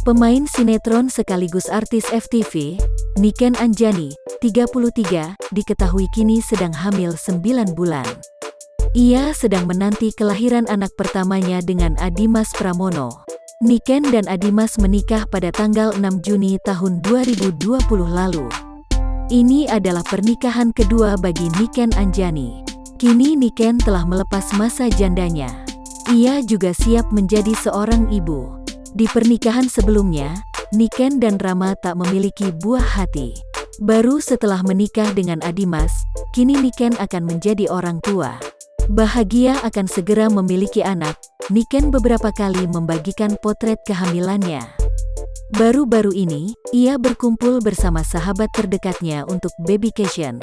Pemain sinetron sekaligus artis FTV, Niken Anjani, 33, diketahui kini sedang hamil 9 bulan. Ia sedang menanti kelahiran anak pertamanya dengan Adimas Pramono. Niken dan Adimas menikah pada tanggal 6 Juni tahun 2020 lalu. Ini adalah pernikahan kedua bagi Niken Anjani. Kini Niken telah melepas masa jandanya. Ia juga siap menjadi seorang ibu. Di pernikahan sebelumnya, Niken dan Rama tak memiliki buah hati. Baru setelah menikah dengan Adimas, kini Niken akan menjadi orang tua. Bahagia akan segera memiliki anak, Niken beberapa kali membagikan potret kehamilannya. Baru-baru ini, ia berkumpul bersama sahabat terdekatnya untuk babycation.